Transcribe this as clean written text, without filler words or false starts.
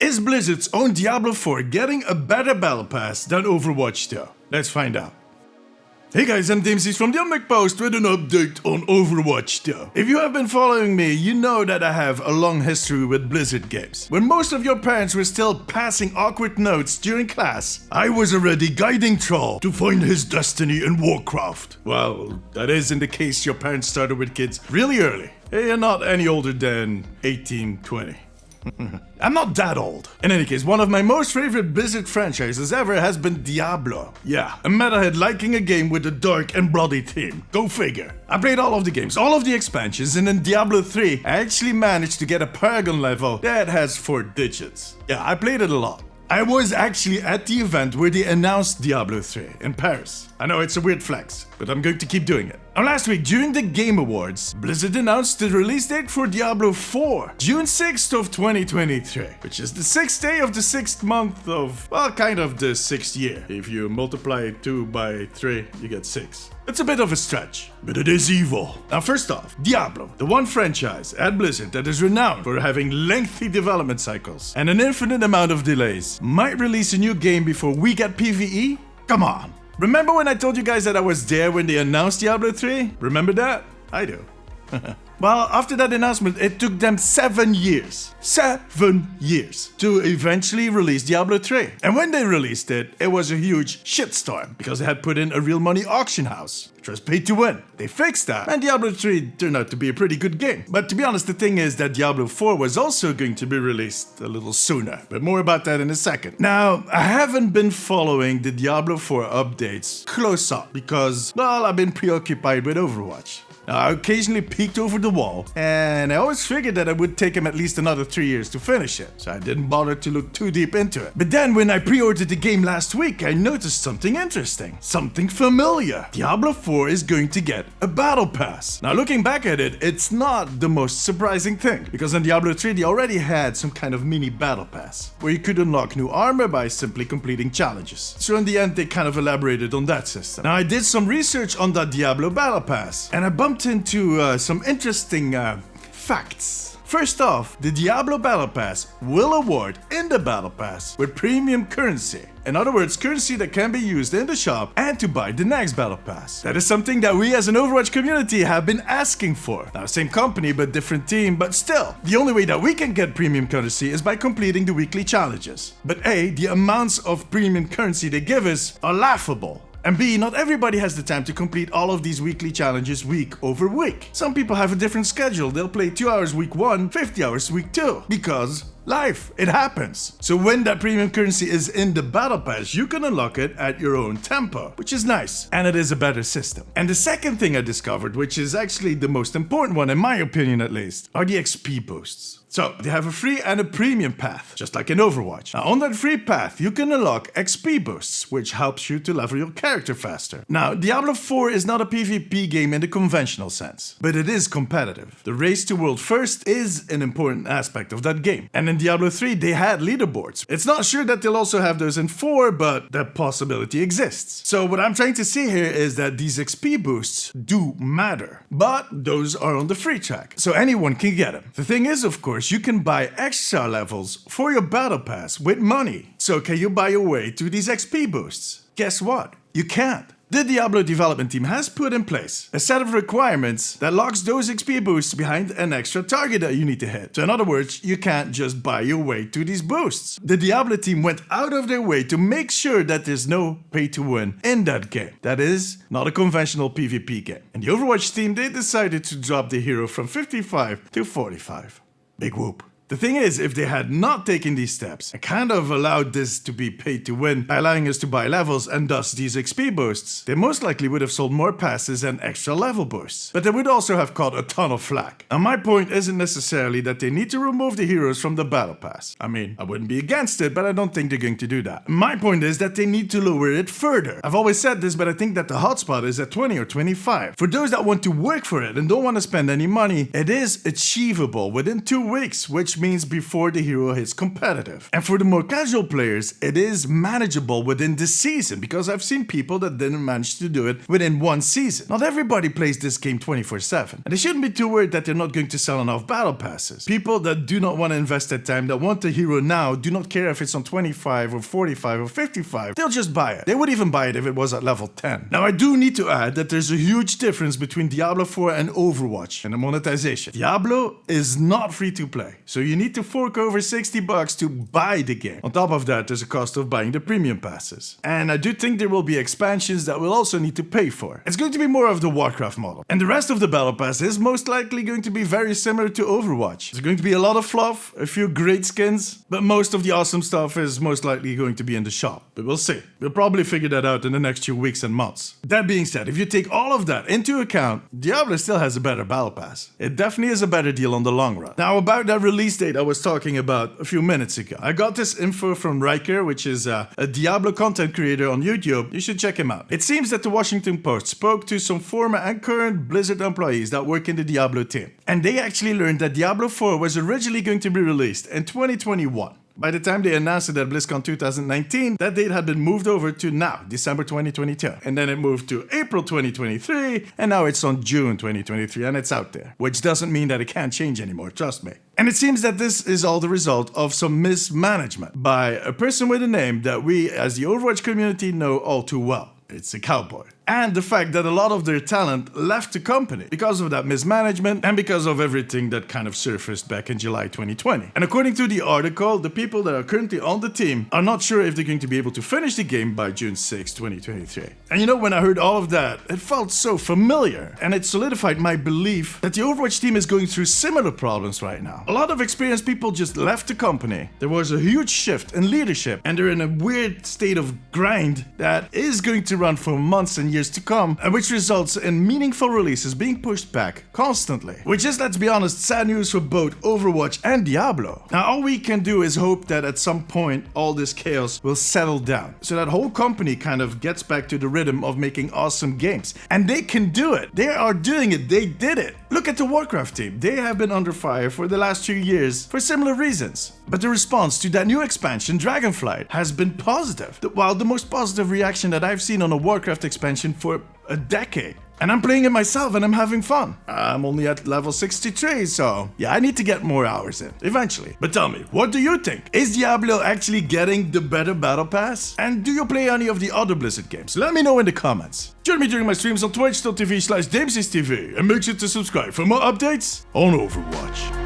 Is Blizzard's own Diablo 4 getting a better battle pass than Overwatch though? Let's find out. Hey guys, I'm DMC from the Omnic Post with an update on Overwatch though. If you have been following me, you know that I have a long history with Blizzard games. When most of your parents were still passing awkward notes during class, I was already guiding Troll to find his destiny in Warcraft. Well, that is in the case your parents started with kids really early. You're not any older than 18, 20. I'm not that old. In any case, one of my most favorite Blizzard franchises ever has been Diablo. Yeah, a metalhead liking a game with a dark and bloody theme. Go figure. I played all of the games, all of the expansions, and in Diablo 3, I actually managed to get a Paragon level that has 4 digits. Yeah, I played it a lot. I was actually at the event where they announced Diablo 3 in Paris. I know it's a weird flex, but I'm going to keep doing it. And last week, during the Game Awards, Blizzard announced the release date for Diablo 4, June 6th of 2023, which is the 6th day of the 6th month of, well, kind of the 6th year. If you multiply 2 by 3, you get 6. It's a bit of a stretch, but it is evil. Now first off, Diablo, the one franchise at Blizzard that is renowned for having lengthy development cycles and an infinite amount of delays, might release a new game before we get PvE? Come on. Remember when I told you guys that I was there when they announced Diablo 3? Remember that? I do. Well, after that announcement, it took them 7 years. 7 years to eventually release Diablo 3. And when they released it, it was a huge shitstorm because they had put in a real money auction house, which was paid to win. They fixed that, and Diablo 3 turned out to be a pretty good game. But to be honest, the thing is that Diablo 4 was also going to be released a little sooner. But more about that in a second. Now, I haven't been following the Diablo 4 updates close up because, well, I've been preoccupied with Overwatch. I occasionally peeked over the wall, and I always figured that it would take him at least another 3 years to finish it, so I didn't bother to look too deep into it. But then when I pre-ordered the game last week, I noticed something interesting, something familiar. Diablo 4 is going to get a battle pass. Now looking back at it, it's not the most surprising thing, because in Diablo 3 they already had some kind of mini battle pass, where you could unlock new armor by simply completing challenges. So in the end they kind of elaborated on that system. Now I did some research on that Diablo battle pass, and I bumped into some interesting facts. First off, the Diablo Battle Pass will award in the Battle Pass with premium currency. In other words, currency that can be used in the shop and to buy the next Battle Pass. That is something that we as an Overwatch community have been asking for. Now, same company but different team, but still. The only way that we can get premium currency is by completing the weekly challenges. But A, the amounts of premium currency they give us are laughable. And B, not everybody has the time to complete all of these weekly challenges week over week. Some people have a different schedule. They'll play 2 hours week 1, 50 hours week 2. Because life, it happens. So when that premium currency is in the battle pass, you can unlock it at your own tempo, which is nice. And it is a better system. And the second thing I discovered, which is actually the most important one in my opinion at least, are the XP boosts. So, they have a free and a premium path, just like in Overwatch. Now, on that free path, you can unlock XP boosts, which helps you to level your character faster. Now, Diablo 4 is not a PvP game in the conventional sense, but it is competitive. The race to world first is an important aspect of that game. And in Diablo 3, they had leaderboards. It's not sure that they'll also have those in 4, but that possibility exists. So, what I'm trying to say here is that these XP boosts do matter, but those are on the free track, so anyone can get them. The thing is, of course, you can buy extra levels for your battle pass with money. So can you buy your way to these XP boosts? Guess what? You can't. The Diablo development team has put in place a set of requirements that locks those XP boosts behind an extra target that you need to hit. So in other words, you can't just buy your way to these boosts. The Diablo team went out of their way to make sure that there's no pay to win in that game. That is not a conventional PvP game. And the Overwatch team, they decided to drop the hero from 55 to 45. Big whoop. The thing is, if they had not taken these steps and kind of allowed this to be paid to win by allowing us to buy levels and thus these XP boosts, they most likely would have sold more passes and extra level boosts. But they would also have caught a ton of flack. Now my point isn't necessarily that they need to remove the heroes from the battle pass. I mean, I wouldn't be against it, but I don't think they're going to do that. My point is that they need to lower it further. I've always said this, but I think that the hotspot is at 20 or 25. For those that want to work for it and don't want to spend any money, it is achievable within 2 weeks, which which means before the hero hits competitive. And for the more casual players, it is manageable within the season, because I've seen people that didn't manage to do it within one season. Not everybody plays this game 24/7, and they shouldn't be too worried that they're not going to sell enough battle passes. People that do not want to invest that time, that want the hero now, do not care if it's on 25 or 45 or 55, they'll just buy it. They would even buy it if it was at level 10. Now I do need to add that there's a huge difference between Diablo 4 and Overwatch and the monetization. Diablo is not free to play, so you need to fork over $60 to buy the game. On top of that, there's a cost of buying the premium passes. And I do think there will be expansions that we'll also need to pay for. It's going to be more of the Warcraft model. And the rest of the battle pass is most likely going to be very similar to Overwatch. There's going to be a lot of fluff, a few great skins, but most of the awesome stuff is most likely going to be in the shop. But we'll see. We'll probably figure that out in the next few weeks and months. That being said, if you take all of that into account, Diablo still has a better battle pass. It definitely is a better deal on the long run. Now, about that release date I was talking about a few minutes ago. I got this info from Rhykker, which is a Diablo content creator on YouTube. You should check him out. It seems that the Washington Post spoke to some former and current Blizzard employees that work in the Diablo team. And they actually learned that Diablo 4 was originally going to be released in 2021. By the time they announced it at BlizzCon 2019, that date had been moved over to now, December 2022. And then it moved to April 2023, and now it's on June 2023, and it's out there. Which doesn't mean that it can't change anymore, trust me. And it seems that this is all the result of some mismanagement by a person with a name that we, as the Overwatch community, know all too well. It's a cowboy. And the fact that a lot of their talent left the company because of that mismanagement and because of everything that kind of surfaced back in July 2020. And according to the article, the people that are currently on the team are not sure if they're going to be able to finish the game by June 6, 2023. And you know, when I heard all of that, it felt so familiar. And it solidified my belief that the Overwatch team is going through similar problems right now. A lot of experienced people just left the company. There was a huge shift in leadership, and they're in a weird state of grind that is going to run for months and years to come, and which results in meaningful releases being pushed back constantly. Which is, let's be honest, sad news for both Overwatch and Diablo. Now all we can do is hope that at some point all this chaos will settle down, so that whole company kind of gets back to the rhythm of making awesome games. And they can do it. They are doing it. They did it. Look at the Warcraft team. They have been under fire for the last 2 years for similar reasons. But the response to that new expansion, Dragonflight, has been positive. While the most positive reaction that I've seen on a Warcraft expansion for a decade. And I'm playing it myself and I'm having fun. I'm only at level 63, so yeah, I need to get more hours in, eventually. But tell me, what do you think? Is Diablo actually getting the better battle pass? And do you play any of the other Blizzard games? Let me know in the comments. Join me during my streams on twitch.tv/DamesysTV and make sure to subscribe for more updates on Overwatch.